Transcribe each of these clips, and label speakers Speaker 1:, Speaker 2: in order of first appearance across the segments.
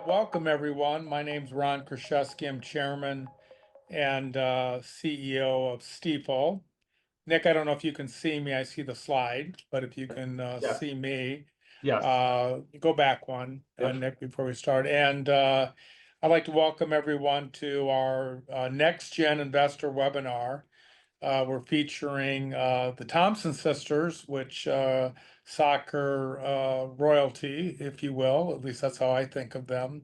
Speaker 1: Welcome everyone. My name's Ron Kruszewski. I'm chairman and CEO of Stifel. Nick, I don't know if you can see me. I see the slide, but if you can
Speaker 2: Yes,
Speaker 1: see me,
Speaker 2: yes,
Speaker 1: go back one,
Speaker 2: yep.
Speaker 1: Nick, before we start. And I'd like to welcome everyone to our NextGen Investor webinar. We're featuring the Thompson sisters, which soccer royalty, if you will. At least that's how I think of them.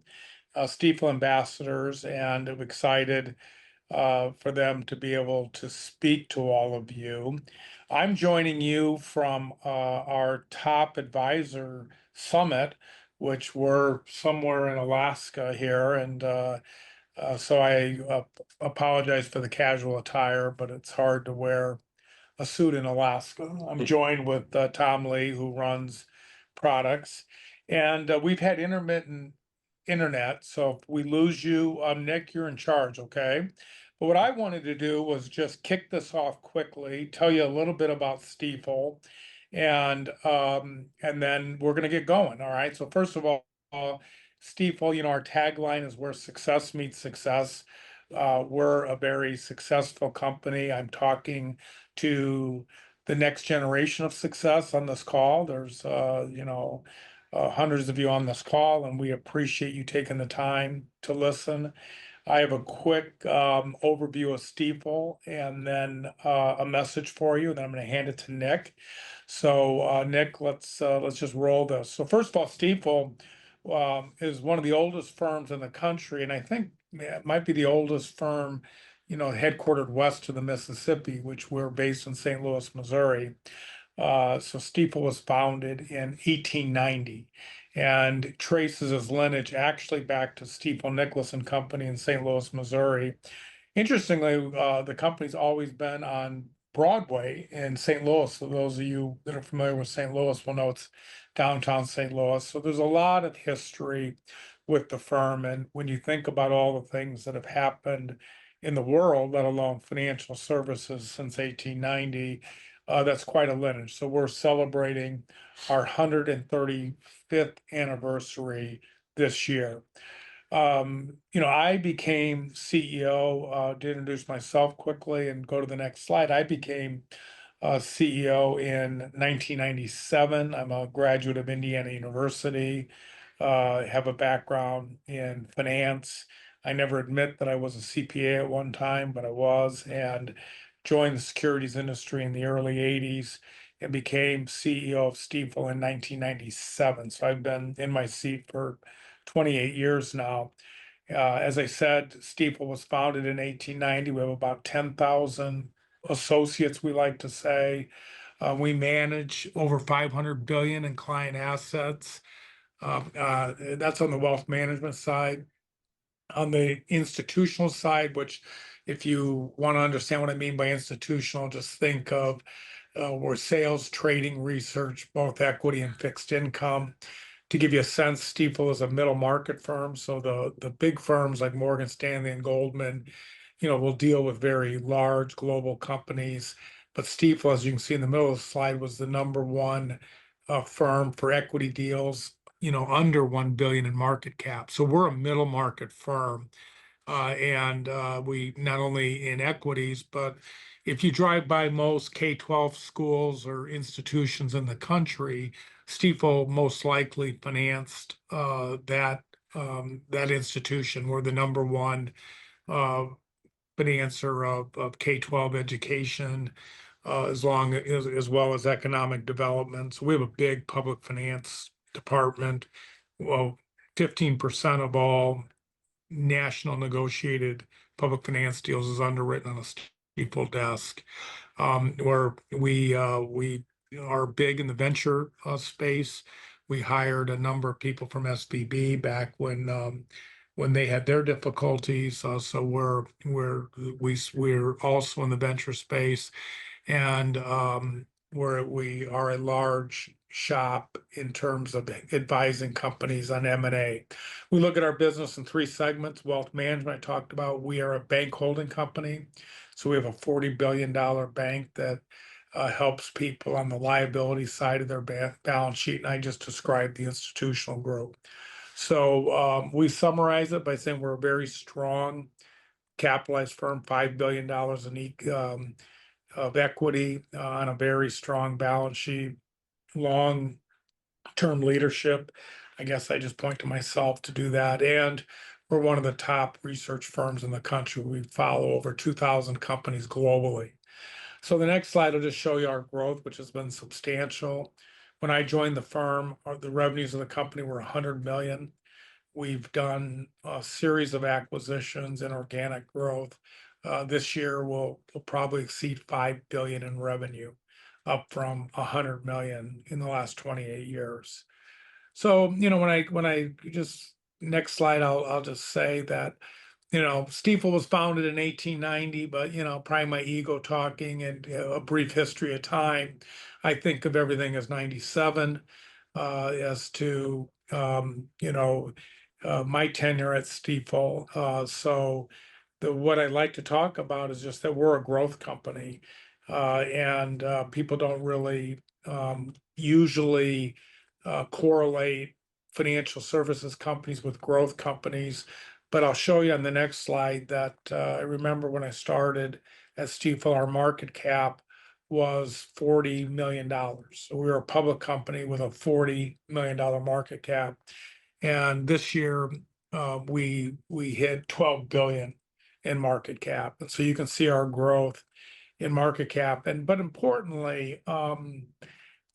Speaker 1: Stifel ambassadors, and I'm excited for them to be able to speak to all of you. I'm joining you from our top advisor summit, which we're somewhere in Alaska here, and so I apologize for the casual attire, but it's hard to wear a suit in Alaska. I'm joined with Tom Lee, who runs products, and we've had intermittent internet. So if we lose you, Nick, you're in charge, okay? But what I wanted to do was just kick this off quickly, tell you a little bit about Stifel, and then we're gonna get going. All right. So first of all, Stifel, our tagline is where success meets success. We're a very successful company. I'm talking to the next generation of success on this call. There's hundreds of you on this call, and we appreciate you taking the time to listen. I have a quick overview of Stifel and then a message for you. Then I'm going to hand it to Nick. So Nick, let's just roll this. So first of all, Stifel is one of the oldest firms in the country, and I think it might be the oldest firm, headquartered west of the Mississippi, which we're based in St. Louis, Missouri. So Stifel was founded in 1890 and traces his lineage actually back to Stifel Nicholas and Company in St. Louis, Missouri. Interestingly, the company's always been on Broadway in St. Louis. So those of you that are familiar with St. Louis will know it's downtown St. Louis. So there's a lot of history with the firm. And when you think about all the things that have happened in the world, let alone financial services since 1890, that's quite a lineage. So we're celebrating our 135th anniversary this year. I became CEO, to introduce myself quickly and go to the next slide. I became CEO in 1997. I'm a graduate of Indiana University, have a background in finance. I never admit that I was a CPA at one time, but I was, and joined the securities industry in the early 80s and became CEO of Stifel in 1997. So I've been in my seat for 28 years now. As I said, Stifel was founded in 1890. We have about 10,000 associates, we like to say. We manage over 500 billion in client assets. That's on the wealth management side. On the institutional side, which if you want to understand what I mean by institutional, just think of we're sales, trading, research, both equity and fixed income. To give you a sense, Stifel is a middle market firm. So the big firms like Morgan Stanley and Goldman, will deal with very large global companies. But Stifel, as you can see in the middle of the slide, was the number one firm for equity deals, under 1 billion in market cap. So we're a middle market firm. And we not only in equities, but if you drive by most K-12 schools or institutions in the country, Stifel most likely financed that institution. We're the number one uh, financer of K-12 education, as well as economic development. So we have a big public finance department. Well, 15% of all national negotiated public finance deals is underwritten on a Stifel desk. Where we are big in the venture space. We hired a number of people from SVB back when they had their difficulties. So we're also in the venture space, and where we are a large shop in terms of advising companies on M&A. We look at our business in three segments. Wealth management, I talked about. We are a bank holding company. So we have a $40 billion bank that helps people on the liability side of their balance sheet. And I just described the institutional group. So we summarize it by saying we're a very strong capitalized firm, $5 billion of equity on a very strong balance sheet, long-term leadership. I guess I just point to myself to do that. And we're one of the top research firms in the country. We follow over 2,000 companies globally. So the next slide will just show you our growth, which has been substantial. When I joined the firm, the revenues of the company were 100 million. We've done a series of acquisitions and organic growth. This year we'll probably exceed 5 billion in revenue, up from 100 million in the last 28 years. So, when I just next slide, I'll just say that, Stifel was founded in 1890, but, probably my ego talking and a brief history of time. I think of everything as 97, as to, my tenure at Stifel. So what I like to talk about is just that we're a growth company, and people don't really usually correlate financial services companies with growth companies. But I'll show you on the next slide that I remember when I started at Stifel, our market cap was $40 million. So we were a public company with a $40 million market cap. And this year, we hit 12 billion in market cap. And so you can see our growth in market cap. But importantly,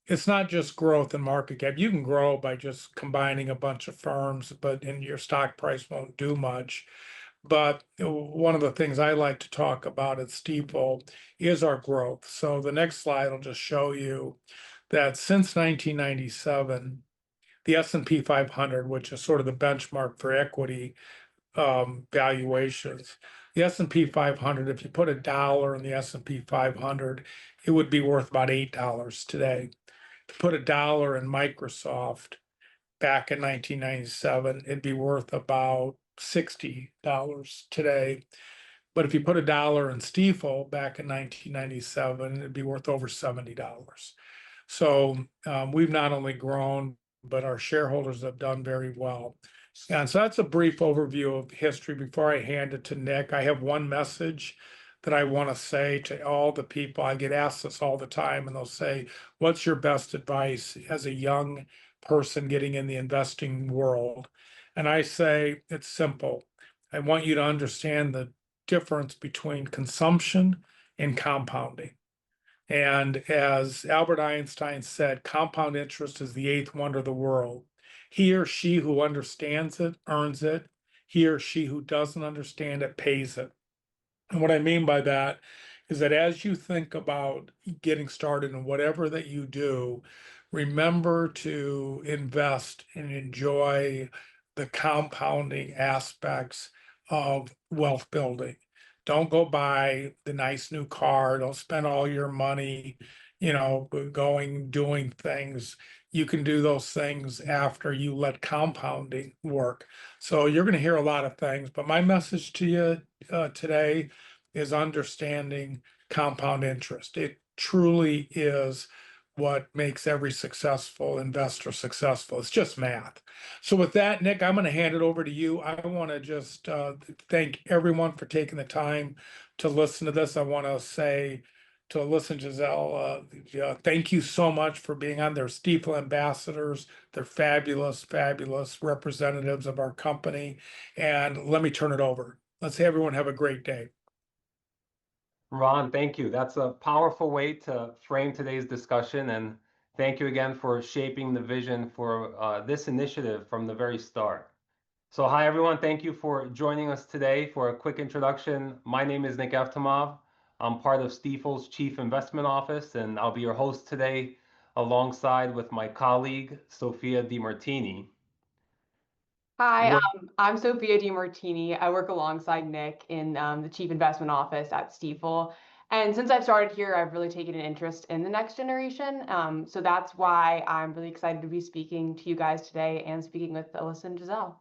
Speaker 1: it's not just growth in market cap. You can grow by just combining a bunch of firms, and your stock price won't do much. But one of the things I like to talk about at Stifel is our growth. So the next slide will just show you that since 1997, the S&P 500, which is sort of the benchmark for equity valuations, the S&P 500, if you put $1 in the S&P 500, it would be worth about $8 today. To put $1 in Microsoft back in 1997, it'd be worth about $60 today. But if you put $1 in Stifel back in 1997, it'd be worth over $70. So we've not only grown, but our shareholders have done very well. And so that's a brief overview of history. Before I hand it to Nick, I have one message that I want to say to all the people. I get asked this all the time, and they'll say, what's your best advice as a young person getting in the investing world? And I say, it's simple. I want you to understand the difference between consumption and compounding. And as Albert Einstein said, compound interest is the eighth wonder of the world. He or she who understands it earns it. He or she who doesn't understand it pays it. And what I mean by that is that as you think about getting started in whatever that you do, remember to invest and enjoy the compounding aspects of wealth building. Don't go buy the nice new car. Don't spend all your money, doing things. You can do those things after you let compounding work. So you're going to hear a lot of things, but my message to you today is understanding compound interest. It truly is what makes every successful investor successful. It's just math. So with that, Nick, I'm going to hand it over to you. I want to just thank everyone for taking the time to listen to this. I want to say to Alyssa and Gisele, thank you so much for being on. They're Stifel ambassadors. They're fabulous, fabulous representatives of our company. And let me turn it over. Let's everyone have a great day.
Speaker 2: Ron, thank you. That's a powerful way to frame today's discussion. And thank you again for shaping the vision for this initiative from the very start. So hi, everyone. Thank you for joining us today. For a quick introduction, my name is Nick Eftimov. I'm part of Stifel's Chief Investment Office, and I'll be your host today alongside with my colleague, Sophia DiMartini.
Speaker 3: Hi, I'm Sophia DiMartini. I work alongside Nick in the Chief Investment Office at Stifel. And since I've started here, I've really taken an interest in the next generation. So that's why I'm really excited to be speaking to you guys today and speaking with Alyssa and Gisele.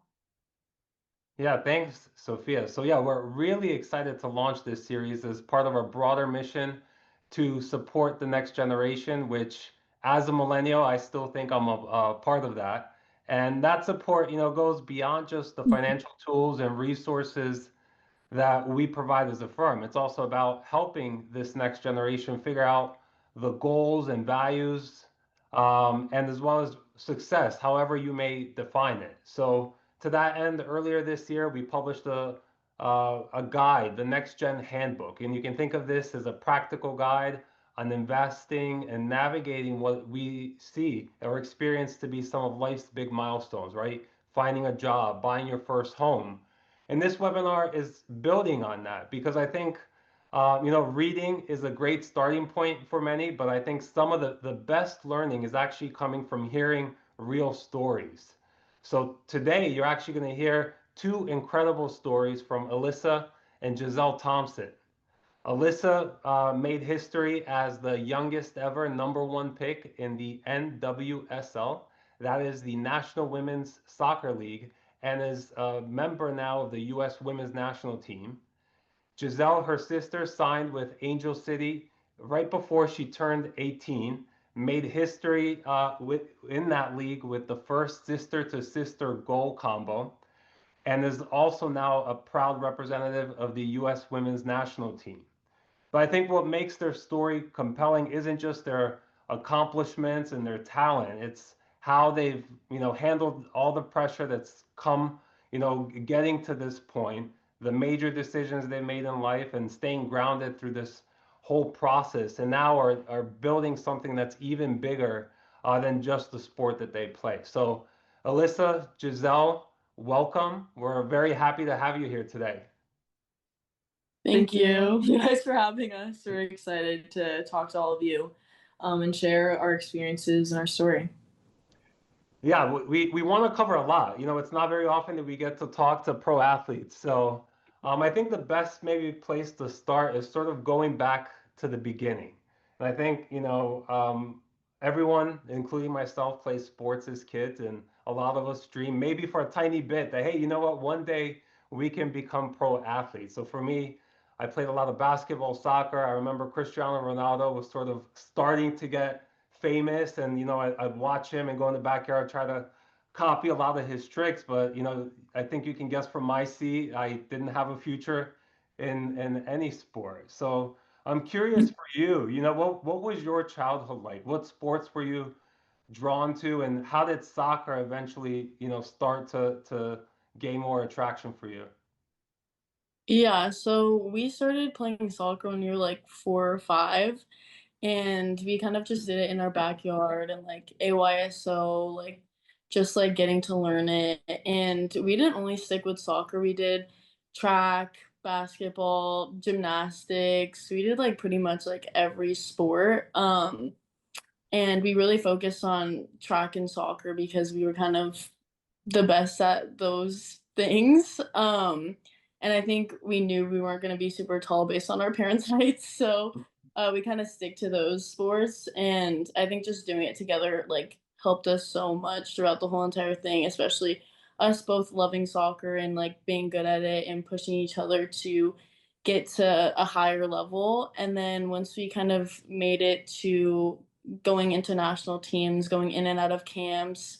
Speaker 2: Yeah, thanks, Sophia. So yeah, we're really excited to launch this series as part of our broader mission to support the next generation, which as a millennial, I still think I'm a part of that. And that support, goes beyond just the financial tools and resources that we provide as a firm. It's also about helping this next generation figure out the goals and values, and as well as success, however you may define it. So to that end, earlier this year, we published a guide, the Next Gen Handbook, and you can think of this as a practical guide on investing and navigating what we see or experience to be some of life's big milestones, right? Finding a job, buying your first home. And this webinar is building on that because I think, reading is a great starting point for many, but I think some of the best learning is actually coming from hearing real stories. So today you're actually going to hear two incredible stories from Alyssa and Gisele Thompson. Alyssa made history as the youngest ever #1 pick in the NWSL. That is the National Women's Soccer League, and is a member now of the U.S. Women's National Team. Gisele, her sister, signed with Angel City right before she turned 18, made history in that league with the first sister-to-sister goal combo, and is also now a proud representative of the U.S. Women's National Team. But I think what makes their story compelling isn't just their accomplishments and their talent. It's how they've, handled all the pressure that's come, getting to this point, the major decisions they made in life and staying grounded through this whole process. And now are building something that's even bigger than just the sport that they play. So Alyssa, Gisele, welcome. We're very happy to have you here today.
Speaker 4: Thank you guys for having us. We're excited to talk to all of you and share our experiences and our story.
Speaker 2: Yeah, we want to cover a lot. It's not very often that we get to talk to pro athletes. So I think the best maybe place to start is sort of going back to the beginning. And I think, everyone, including myself, plays sports as kids, and a lot of us dream maybe for a tiny bit that, hey, you know what, one day we can become pro athletes. So for me, I played a lot of basketball, soccer. I remember Cristiano Ronaldo was sort of starting to get famous, and I'd watch him and go in the backyard, try to copy a lot of his tricks. But I think you can guess from my seat, I didn't have a future in any sport. So I'm curious for you. What was your childhood like? What sports were you drawn to, and how did soccer eventually start to gain more attraction for you?
Speaker 4: Yeah, so we started playing soccer when we were like 4 or 5, and we kind of just did it in our backyard and like AYSO, like just like getting to learn it. And we didn't only stick with soccer, we did track, basketball, gymnastics. We did like pretty much like every sport. And we really focused on track and soccer because we were kind of the best at those things. And I think we knew we weren't going to be super tall based on our parents' heights, so we kind of stick to those sports. And I think just doing it together like helped us so much throughout the whole entire thing, especially us both loving soccer and like being good at it and pushing each other to get to a higher level. And then once we kind of made it to going into national teams, going in and out of camps,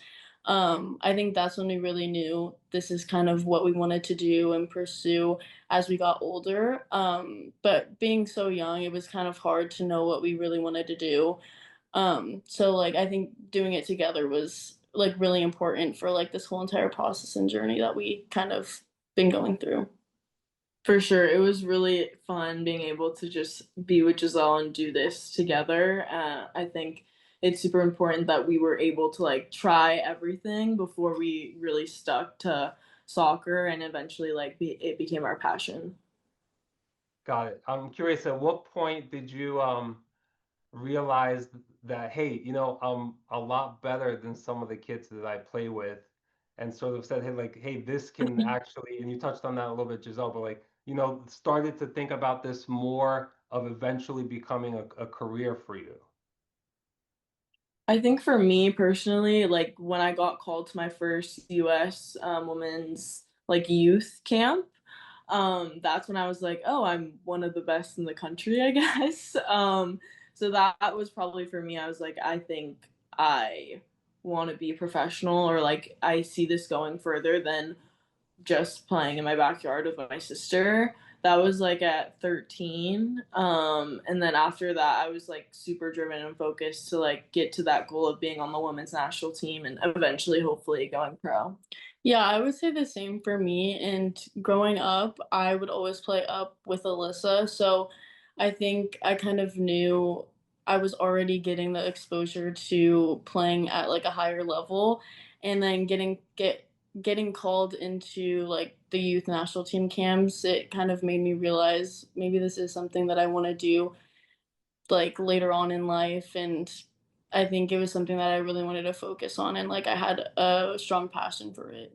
Speaker 4: I think that's when we really knew this is kind of what we wanted to do and pursue as we got older. But being so young, it was kind of hard to know what we really wanted to do. So like I think doing it together was like really important for like this whole entire process and journey that we kind of been going through. For sure, it was really fun being able to just be with Gisele and do this together. I think it's super important that we were able to like try everything before we really stuck to soccer, and eventually like it became our passion.
Speaker 2: Got it. I'm curious, at what point did you realize that, hey, I'm a lot better than some of the kids that I play with, and sort of said, hey, like, hey, this can actually, and you touched on that a little bit, Gisele, but like, started to think about this more of eventually becoming a career for you?
Speaker 4: I think for me personally, like when I got called to my first US women's like youth camp, that's when I was like, oh, I'm one of the best in the country, I guess. So that was probably for me. I was like, I think I want to be professional, or like I see this going further than just playing in my backyard with my sister. That was like at 13. And then after that, I was like super driven and focused to like get to that goal of being on the women's national team and eventually, hopefully, going pro. Yeah, I would say the same for me. And growing up, I would always play up with Alyssa. So I think I kind of knew I was already getting the exposure to playing at like a higher level, and then getting called into like the youth national team camps. It kind of made me realize maybe this is something that I want to do like later on in life. And I think it was something that I really wanted to focus on, and like I had a strong passion for it.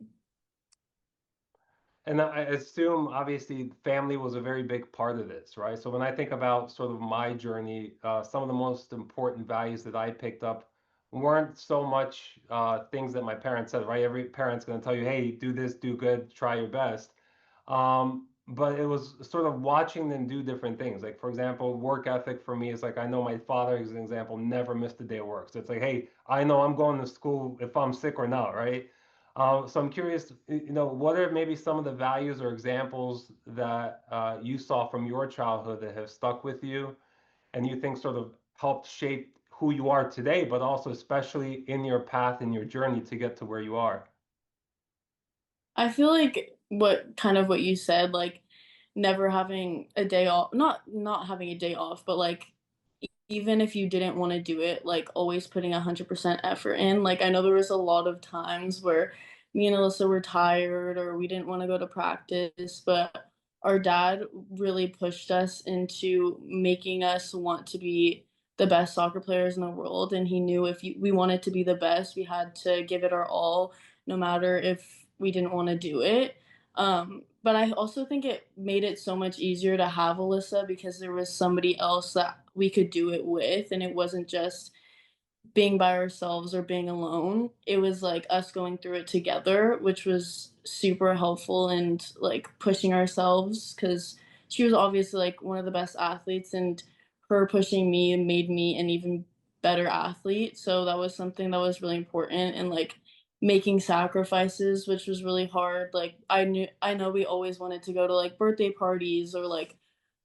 Speaker 2: And I assume, obviously, family was a very big part of this, right? So when I think about sort of my journey, some of the most important values that I picked up weren't so much things that my parents said, right? Every parent's going to tell you, hey, do this, do good, try your best. But it was sort of watching them do different things. Like, for example, work ethic for me is like, I know my father, as an example, never missed a day of work. So it's like, hey, I know I'm going to school if I'm sick or not, right? So I'm curious, what are maybe some of the values or examples that you saw from your childhood that have stuck with you and you think sort of helped shape who you are today, but also especially in your path and your journey to get to where you are?
Speaker 4: I feel like what you said, like never having a day off, not having a day off, but like even if you didn't want to do it, like always putting 100% effort in. Like I know there was a lot of times where me and Alyssa were tired or we didn't want to go to practice, but our dad really pushed us into making us want to be the best soccer players in the world. And he knew if we wanted to be the best, we had to give it our all, no matter if we didn't want to do it. But I also think it made it so much easier to have Alyssa because there was somebody else that we could do it with, and it wasn't just being by ourselves or being alone. It was like us going through it together, which was super helpful and like pushing ourselves because she was obviously like one of the best athletes, and her pushing me made me an even better athlete. So that was something that was really important, and like making sacrifices, which was really hard. Like I know we always wanted to go to like birthday parties or like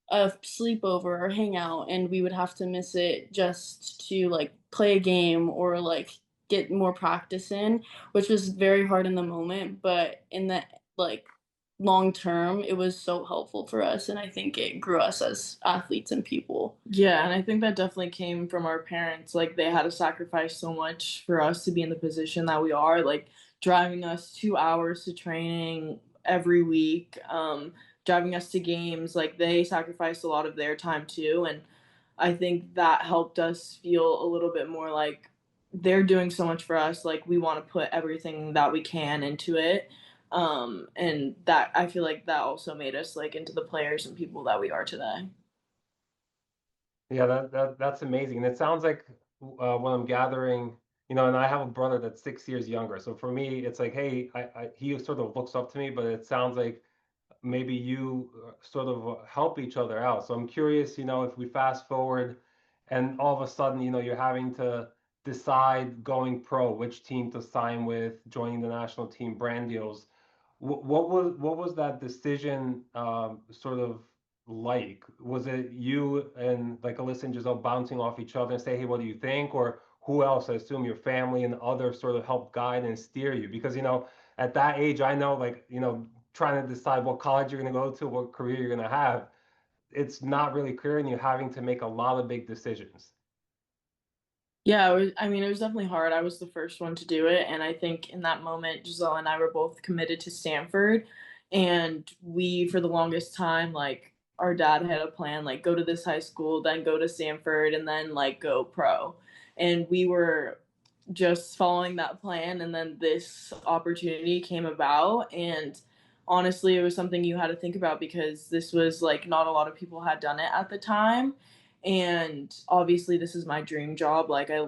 Speaker 4: a sleepover or hangout, and we would have to miss it just to like play a game or like get more practice in, which was very hard in the moment, but in the like long term it was so helpful for us, and I think it grew us as athletes and people. Yeah, and I think that definitely came from our parents. Like they had to sacrifice so much for us to be in the position that we are, like driving us 2 hours to training every week, driving us to games. Like they sacrificed a lot of their time too, and I think that helped us feel a little bit more like they're doing so much for us, like we want to put everything that we can into it. And that I feel like that also made us like into the players and people that we are today.
Speaker 2: Yeah, that's amazing. And it sounds like when I'm gathering, and I have a brother that's 6 years younger. So for me, it's like, hey, he sort of looks up to me, but it sounds like maybe you sort of help each other out. So I'm curious, if we fast forward and all of a sudden, you're having to decide going pro, which team to sign with, joining the national team, brand deals. What was that decision sort of like? Was it you and like Alyssa and Gisele bouncing off each other and say, hey, what do you think? Or who else? I assume your family and others sort of help guide and steer you because at that age, I know like trying to decide what college you're going to go to, what career you're going to have, it's not really clear, and you're having to make a lot of big decisions.
Speaker 4: Yeah, it was definitely hard. I was the first one to do it. And I think in that moment, Giselle and I were both committed to Stanford. And we, for the longest time, like our dad had a plan, like go to this high school, then go to Stanford, and then like go pro. And we were just following that plan. And then this opportunity came about. And honestly, it was something you had to think about because this was like not a lot of people had done it at the time. And obviously this is my dream job. Like I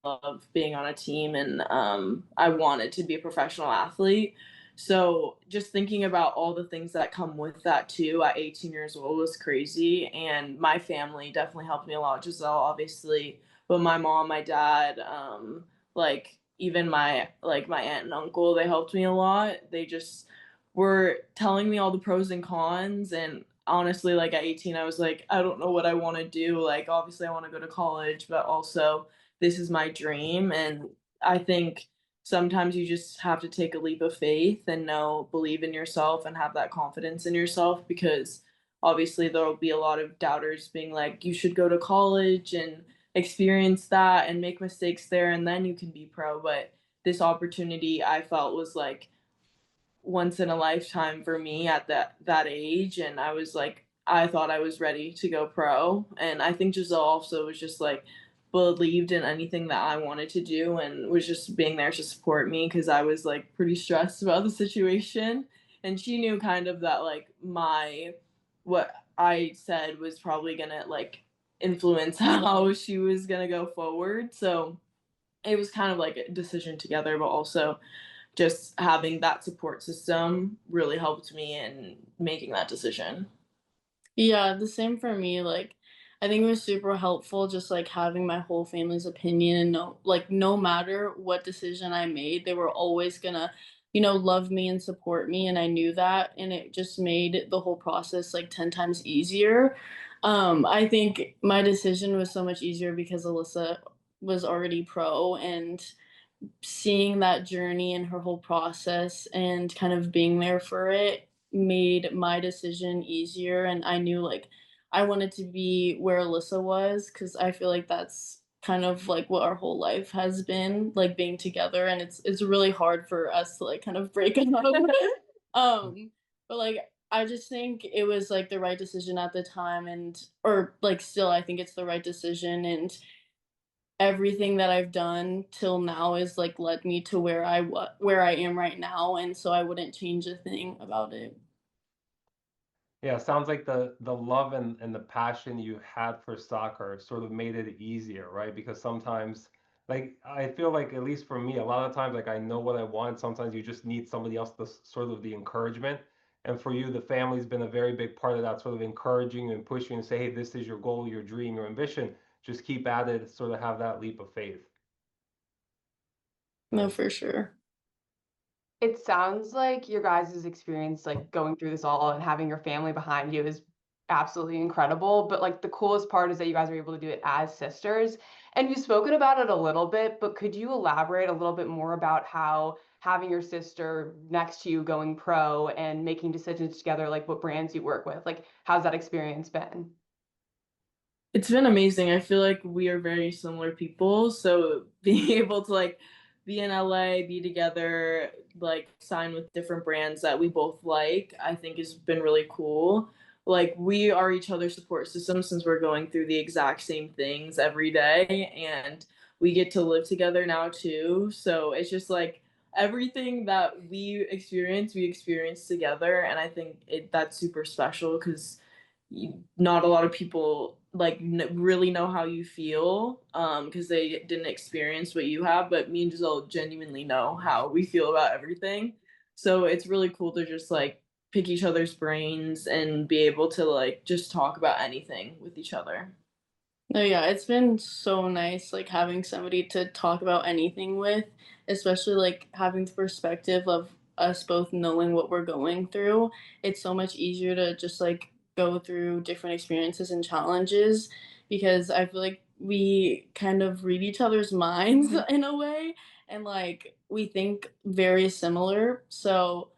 Speaker 4: love being on a team, and I wanted to be a professional athlete. So just thinking about all the things that come with that too at 18 years old was crazy. And my family definitely helped me a lot. Gisele, obviously, but my mom, my dad, like even my aunt and uncle, they helped me a lot. They just were telling me all the pros and cons, and honestly, like at 18 I was like, I don't know what I want to do. Like obviously I want to go to college, but also this is my dream. And I think sometimes you just have to take a leap of faith and believe in yourself and have that confidence in yourself, because obviously there will be a lot of doubters being like, you should go to college and experience that and make mistakes there and then you can be pro. But this opportunity I felt was like once in a lifetime for me at that age, and I was like, I thought I was ready to go pro. And I think Gisele also was just like believed in anything that I wanted to do and was just being there to support me, because I was like pretty stressed about the situation, and she knew kind of that like my what I said was probably gonna like influence how she was gonna go forward. So it was kind of like a decision together, but also just having that support system really helped me in making that decision. Yeah, the same for me. Like, I think it was super helpful just like having my whole family's opinion, and no matter what decision I made, they were always gonna, love me and support me. And I knew that. And it just made the whole process like 10 times easier. I think my decision was so much easier because Alyssa was already pro, and seeing that journey and her whole process and kind of being there for it made my decision easier. And I knew like I wanted to be where Alyssa was, because I feel like that's kind of like what our whole life has been like, being together, and it's really hard for us to like kind of break up. But like I just think it was like the right decision at the time, and or like still I think it's the right decision. And everything that I've done till now is like led me to where I am right now, and so I wouldn't change a thing about it.
Speaker 2: Yeah, sounds like the love and the passion you had for soccer sort of made it easier, right? Because sometimes, like I feel like at least for me, a lot of times, like I know what I want. Sometimes you just need somebody else to sort of the encouragement. And for you, the family's been a very big part of that, sort of encouraging you and pushing you and say, hey, this is your goal, your dream, your ambition. Just keep at it, sort of have that leap of faith.
Speaker 4: No,
Speaker 2: Right.
Speaker 4: for sure.
Speaker 3: It sounds like your guys' experience, like going through this all and having your family behind you, is absolutely incredible. But like the coolest part is that you guys are able to do it as sisters. And you've spoken about it a little bit, but could you elaborate a little bit more about how having your sister next to you going pro and making decisions together, like what brands you work with, like how's that experience been?
Speaker 4: It's been amazing. I feel like we are very similar people, so being able to like be in LA, be together, like sign with different brands that we both like, I think has been really cool. Like we are each other's support system since we're going through the exact same things every day, and we get to live together now too. So it's just like everything that we experience together, and I think that's super special, because not a lot of people like really know how you feel, because they didn't experience what you have. But me and Gisele genuinely know how we feel about everything, so it's really cool to just like pick each other's brains and be able to like just talk about anything with each other. No, yeah, it's been so nice like having somebody to talk about anything with, especially like having the perspective of us both knowing what we're going through. It's so much easier to just like go through different experiences and challenges, because I feel like we kind of read each other's minds in a way, and like we think very similar. So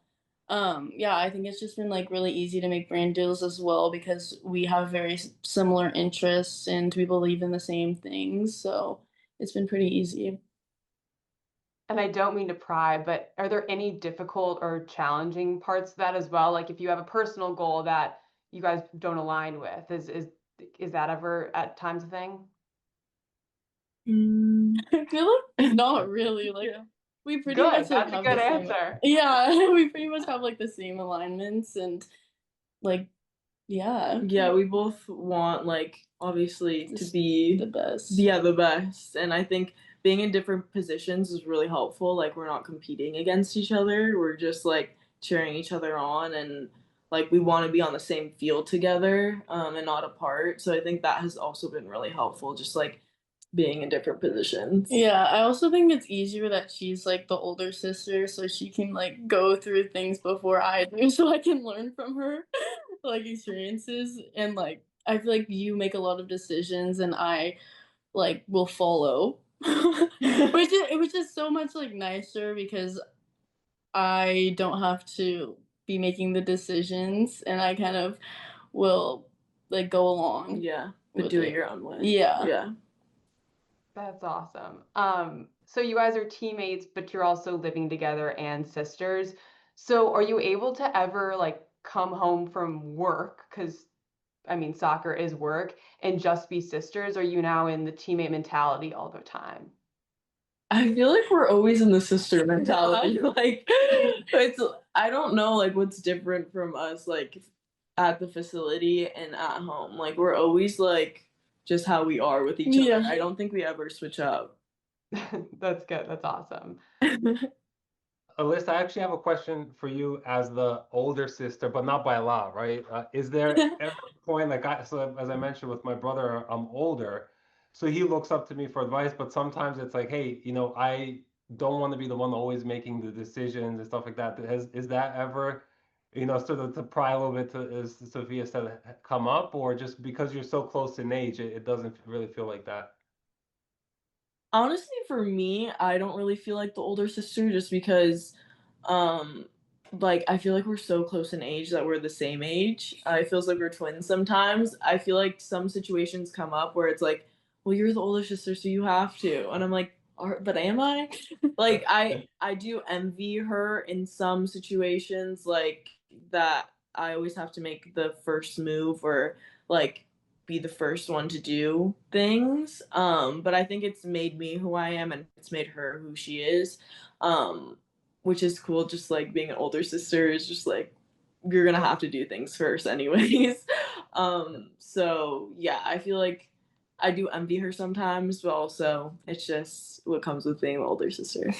Speaker 4: yeah, I think it's just been like really easy to make brand deals as well, because we have very similar interests and we believe in the same things. So it's been pretty easy.
Speaker 3: And I don't mean to pry, but are there any difficult or challenging parts of that as well? Like if you have a personal goal that you guys don't align with, is that ever at times a thing?
Speaker 4: I feel like not really. Like we pretty
Speaker 3: Good,
Speaker 4: much like
Speaker 3: that's a
Speaker 4: have
Speaker 3: good
Speaker 4: the same.
Speaker 3: answer.
Speaker 4: Yeah, we pretty much have like the same alignments, and like yeah, we both want like obviously to be the best. Yeah, the best. And I think being in different positions is really helpful. Like we're not competing against each other. We're just like cheering each other on, and like we want to be on the same field together, and not apart. So I think that has also been really helpful. Just like
Speaker 5: being in different positions.
Speaker 4: Yeah, I also think it's easier that she's like the older sister, so she can like go through things before I do, so I can learn from her like experiences. And like I feel like you make a lot of decisions and I like will follow. which is so much like nicer because I don't have to be making the decisions and I kind of will like go along.
Speaker 5: Yeah, but
Speaker 4: with
Speaker 5: do it your own way.
Speaker 4: Yeah.
Speaker 5: Yeah.
Speaker 3: That's awesome. So you guys are teammates, but you're also living together and sisters. So are you able to ever like come home from work? Because I mean, soccer is work, and just be sisters? Or are you now in the teammate mentality all the time?
Speaker 5: I feel like we're always in the sister mentality. Like it's I don't know like what's different from us like at the facility and at home. Like we're always like just how we are with each other. I don't think we ever switch up.
Speaker 3: That's good. That's awesome.
Speaker 2: Alyssa, I actually have a question for you as the older sister, but not by a lot, right? Is there ever a point like so as I mentioned with my brother, I'm older, so he looks up to me for advice, but sometimes it's like, hey, I don't want to be the one always making the decisions and stuff like that. Is that ever, sort of to pry a little bit to, as Sophia said, come up, or just because you're so close in age, it doesn't really feel like that?
Speaker 5: Honestly, for me, I don't really feel like the older sister just because um like I feel like we're so close in age that we're the same age. It feels like we're twins sometimes. I feel like some situations come up where it's like, well, you're the older sister, so you have to. And I'm like, but am I? Like I do envy her in some situations like that I always have to make the first move or like be the first one to do things. But I think it's made me who I am and it's made her who she is. Which is cool. Just like being an older sister is just like you're gonna have to do things first anyways. So yeah, I feel like I do envy her sometimes, but also it's just what comes with being an older sister.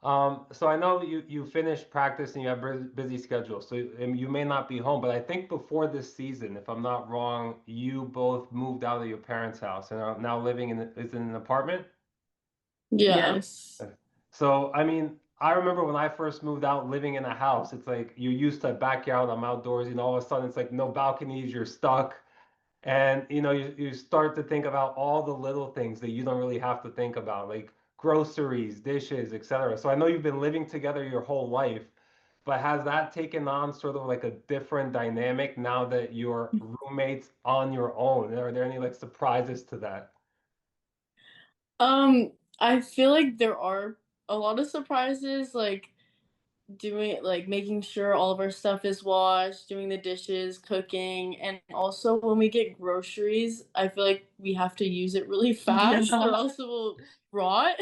Speaker 2: So I know you finished practice and you have busy schedule, so you may not be home, but I think before this season, if I'm not wrong, you both moved out of your parents' house and are now living is in an apartment.
Speaker 4: Yeah.
Speaker 5: Yes.
Speaker 2: So I mean, I remember when I first moved out, living in a house, it's like you're used to backyard, I'm outdoors, all of a sudden it's like no balconies, you're stuck. And you start to think about all the little things that you don't really have to think about, like groceries, dishes, etc. So I know you've been living together your whole life, but has that taken on sort of like a different dynamic now that you're roommates on your own? Are there any like surprises to that?
Speaker 4: I feel like there are a lot of surprises, like doing like making sure all of our stuff is washed, doing the dishes, cooking, and also when we get groceries, I feel like we have to use it really fast or else it will rot.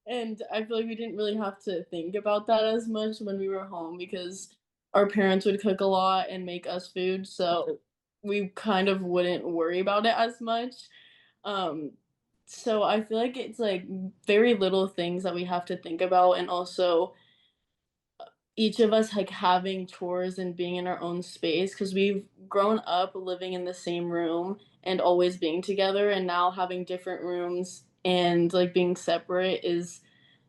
Speaker 4: And I feel like we didn't really have to think about that as much when we were home because our parents would cook a lot and make us food, so we kind of wouldn't worry about it as much. Um, so I feel like it's like very little things that we have to think about, and also each of us like having chores and being in our own space because we've grown up living in the same room and always being together, and now having different rooms and like being separate is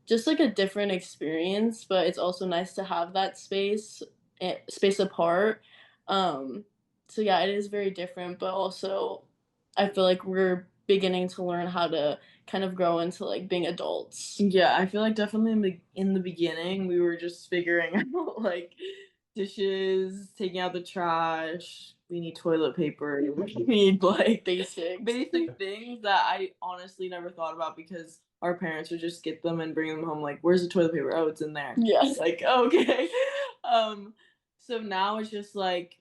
Speaker 4: just like a different experience, but it's also nice to have that space apart. um so yeah, it is very different, but also I feel like we're beginning to learn how to kind of grow into like being adults.
Speaker 5: Yeah, I feel like definitely in the beginning we were just figuring out like dishes, taking out the trash. We need toilet paper. We need like
Speaker 4: Basics.
Speaker 5: basic things that I honestly never thought about because our parents would just get them and bring them home. Like, where's the toilet paper? Oh, it's in there.
Speaker 4: Yes.
Speaker 5: Like, okay. So now it's just like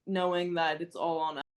Speaker 5: knowing that it's all on